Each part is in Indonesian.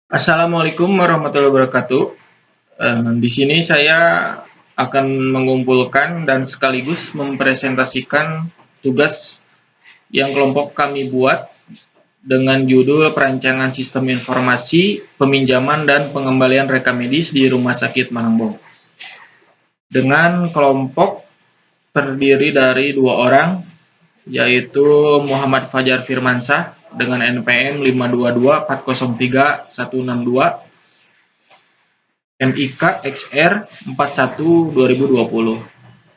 Assalamualaikum warahmatullahi wabarakatuh. Di sini saya akan mengumpulkan dan sekaligus mempresentasikan tugas yang kelompok kami buat dengan judul Perancangan Sistem Informasi, Peminjaman dan Pengembalian Rekam Medis di Rumah Sakit Malangbong. Dengan kelompok terdiri dari 2 orang, yaitu Muhammad Fajar Firmansyah dengan NPM 522403162, MIK XR 41 2020,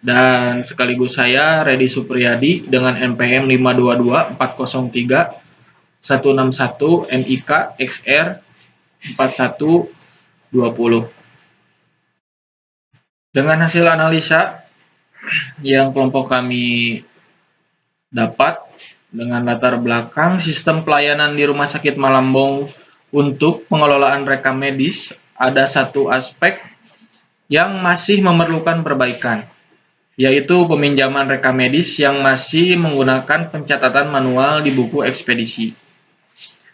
dan sekaligus saya Redi Supriyadi dengan NPM 522403161, MIK XR 41 20. Dengan hasil analisa yang kelompok kami dapat dengan latar belakang sistem pelayanan di Rumah Sakit Malangbong untuk pengelolaan rekam medis, ada satu aspek yang masih memerlukan perbaikan, yaitu peminjaman rekam medis yang masih menggunakan pencatatan manual di buku ekspedisi.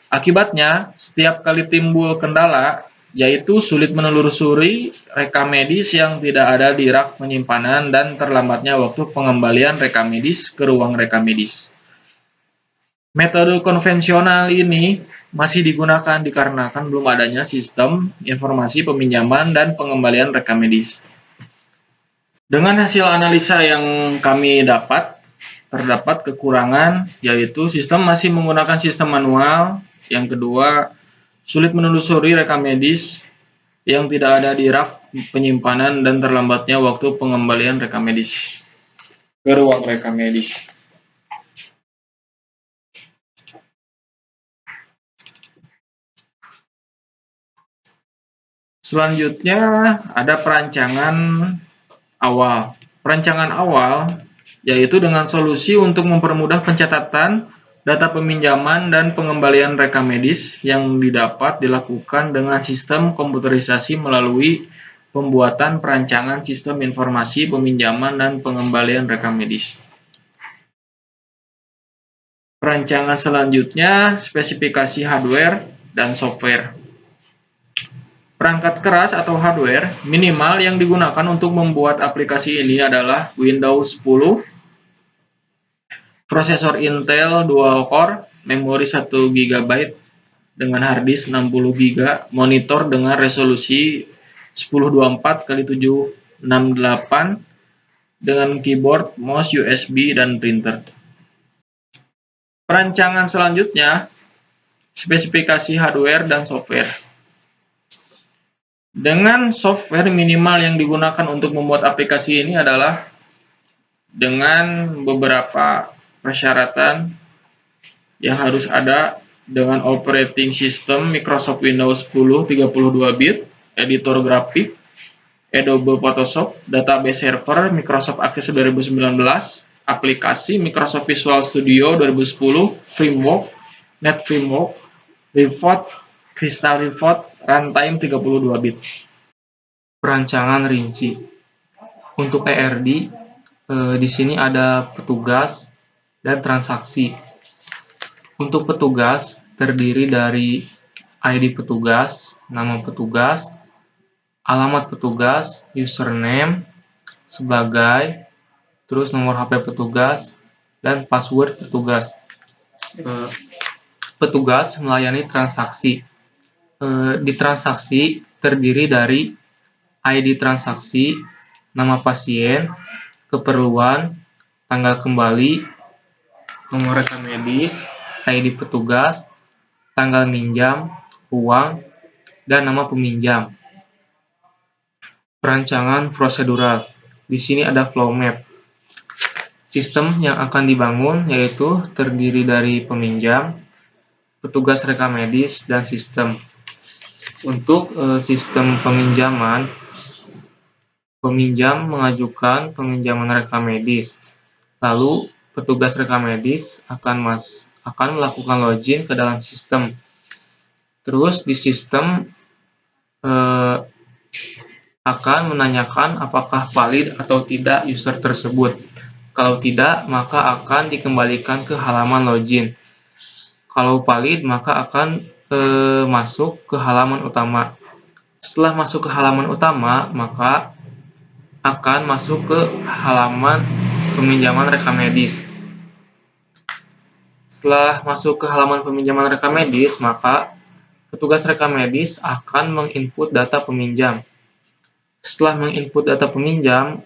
Akibatnya, setiap kali timbul kendala, yaitu sulit menelusuri rekam medis yang tidak ada di rak penyimpanan dan terlambatnya waktu pengembalian rekam medis ke ruang rekam medis. Metode konvensional ini masih digunakan dikarenakan belum adanya sistem informasi peminjaman dan pengembalian rekam medis. Dengan hasil analisa yang kami dapat, terdapat kekurangan, yaitu sistem masih menggunakan sistem manual. Yang kedua, sulit menelusuri rekam medis yang tidak ada di rak penyimpanan dan terlambatnya waktu pengembalian rekam medis ke ruang rekam medis. Selanjutnya ada perancangan awal. Perancangan awal yaitu dengan solusi untuk mempermudah pencatatan data peminjaman dan pengembalian rekam medis yang didapat dilakukan dengan sistem komputerisasi melalui pembuatan perancangan sistem informasi peminjaman dan pengembalian rekam medis. Perancangan selanjutnya spesifikasi hardware dan software. Perangkat keras atau hardware minimal yang digunakan untuk membuat aplikasi ini adalah Windows 10, prosesor Intel Dual Core, memori 1 GB dengan harddisk 60 GB, monitor dengan resolusi 1024x768 dengan keyboard, mouse, USB, dan printer. Perancangan selanjutnya, spesifikasi hardware dan software. Dengan software minimal yang digunakan untuk membuat aplikasi ini adalah dengan beberapa persyaratan yang harus ada, dengan operating system Microsoft Windows 10 32 bit, editor grafik Adobe Photoshop, database server Microsoft Access 2019, aplikasi Microsoft Visual Studio 2010, framework Net Framework, Report Crystal Report, runtime 32 bit. Perancangan rinci. Untuk ERD, di sini ada petugas dan transaksi. Untuk petugas terdiri dari ID petugas, nama petugas, alamat petugas, username sebagai, terus nomor HP petugas, dan password petugas. Petugas melayani transaksi. Di transaksi terdiri dari ID transaksi, nama pasien, keperluan, tanggal kembali, nomor rekam medis, ID petugas, tanggal minjam, uang, dan nama peminjam. Perancangan prosedural. Di sini ada flow map. Sistem yang akan dibangun yaitu terdiri dari peminjam, petugas rekam medis, dan sistem. Untuk sistem peminjaman, peminjam mengajukan peminjaman rekam medis. Lalu petugas rekam medis akan melakukan login ke dalam sistem. Terus di sistem akan menanyakan apakah valid atau tidak user tersebut. Kalau tidak, maka akan dikembalikan ke halaman login. Kalau valid, maka akan masuk ke halaman utama. Setelah masuk ke halaman utama, maka akan masuk ke halaman peminjaman rekam medis. Setelah masuk ke halaman peminjaman rekam medis, maka petugas rekam medis akan menginput data peminjam. Setelah menginput data peminjam,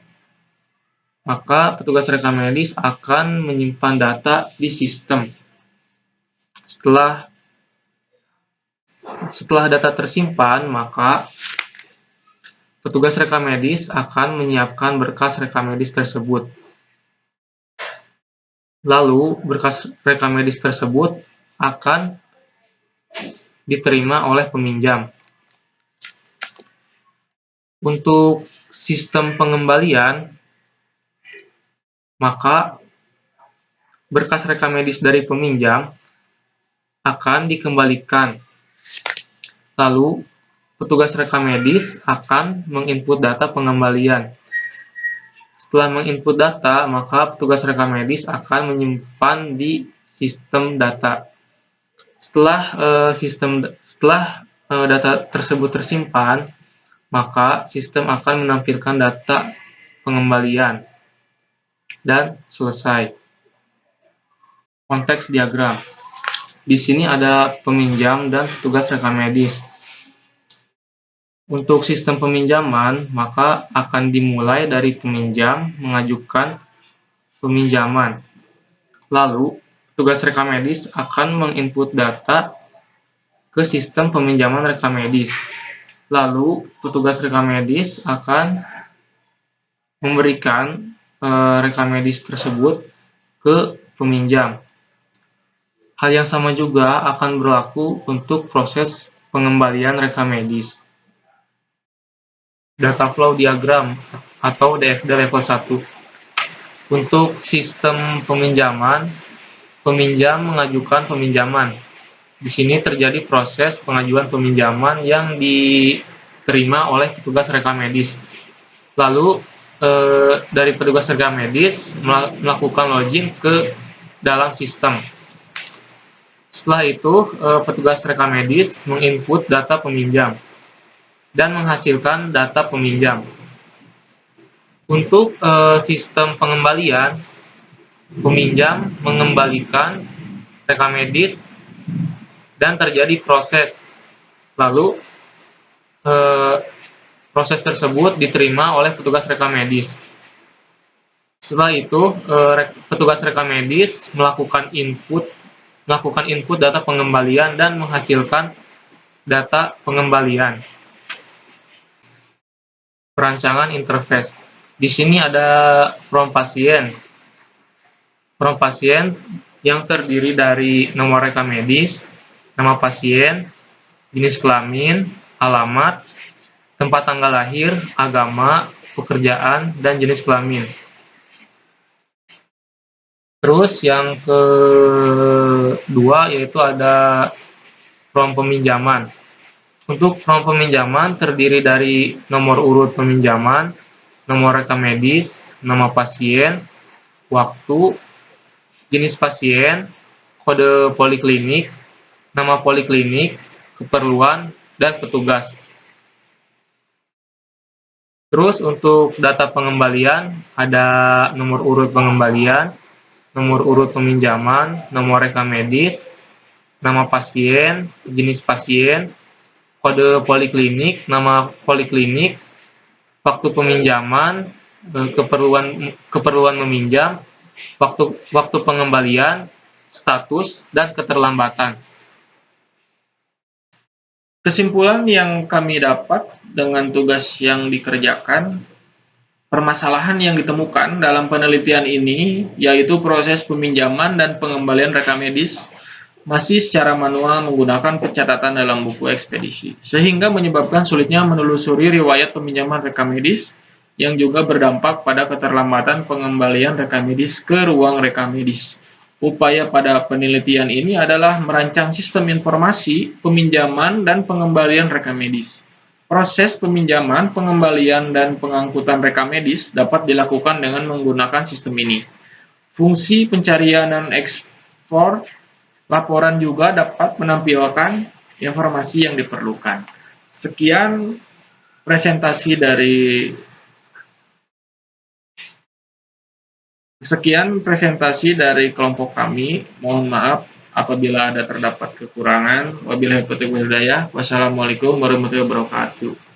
maka petugas rekam medis akan menyimpan data di sistem. Setelah data tersimpan, maka petugas rekam medis akan menyiapkan berkas rekam medis tersebut. Lalu, berkas rekam medis tersebut akan diterima oleh peminjam. Untuk sistem pengembalian, maka berkas rekam medis dari peminjam akan dikembalikan. Lalu, petugas rekam medis akan menginput data pengembalian. Setelah menginput data, maka petugas rekam medis akan menyimpan di sistem data. Setelah data tersebut tersimpan, maka sistem akan menampilkan data pengembalian dan selesai. Konteks diagram. Di sini ada peminjam dan petugas rekam medis. Untuk sistem peminjaman, maka akan dimulai dari peminjam mengajukan peminjaman. Lalu, petugas rekam medis akan menginput data ke sistem peminjaman rekam medis. Lalu, petugas rekam medis akan memberikan rekam medis tersebut ke peminjam. Hal yang sama juga akan berlaku untuk proses pengembalian rekam medis. Data flow diagram atau DFD level 1. Untuk sistem peminjaman, peminjam mengajukan peminjaman. Di sini terjadi proses pengajuan peminjaman yang diterima oleh petugas rekam medis. Lalu, dari petugas rekam medis melakukan login ke dalam sistem. Setelah itu, petugas rekam medis menginput data peminjam dan menghasilkan data peminjam. Untuk sistem pengembalian, peminjam mengembalikan rekam medis dan terjadi proses. Lalu, proses tersebut diterima oleh petugas rekam medis. Setelah itu, petugas rekam medis melakukan input data pengembalian dan menghasilkan data pengembalian. Perancangan interface. Di sini ada form pasien. Form pasien yang terdiri dari nomor rekam medis, nama pasien, jenis kelamin, alamat, tempat tanggal lahir, agama, pekerjaan, dan jenis kelamin. Terus yang kedua yaitu ada form peminjaman. Untuk form peminjaman terdiri dari nomor urut peminjaman, nomor rekam medis, nama pasien, waktu, jenis pasien, kode poliklinik, nama poliklinik, keperluan, dan petugas. Terus untuk data pengembalian ada nomor urut pengembalian, nomor urut peminjaman, nomor rekam medis, nama pasien, jenis pasien, kode poliklinik, nama poliklinik, waktu peminjaman, keperluan meminjam, waktu pengembalian, status, dan keterlambatan. Kesimpulan yang kami dapat dengan tugas yang dikerjakan, permasalahan yang ditemukan dalam penelitian ini yaitu proses peminjaman dan pengembalian rekam medis masih secara manual menggunakan pencatatan dalam buku ekspedisi, sehingga menyebabkan sulitnya menelusuri riwayat peminjaman rekam medis yang juga berdampak pada keterlambatan pengembalian rekam medis ke ruang rekam medis. Upaya pada penelitian ini adalah merancang sistem informasi peminjaman dan pengembalian rekam medis. Proses peminjaman, pengembalian, dan pengangkutan rekam medis dapat dilakukan dengan menggunakan sistem ini. Fungsi pencarian dan ekspor laporan juga dapat menampilkan informasi yang diperlukan. Sekian presentasi dari kelompok kami. Mohon maaf apabila ada terdapat kekurangan. Wabillahi taufiq wal hidayah. Wassalamualaikum warahmatullahi wabarakatuh.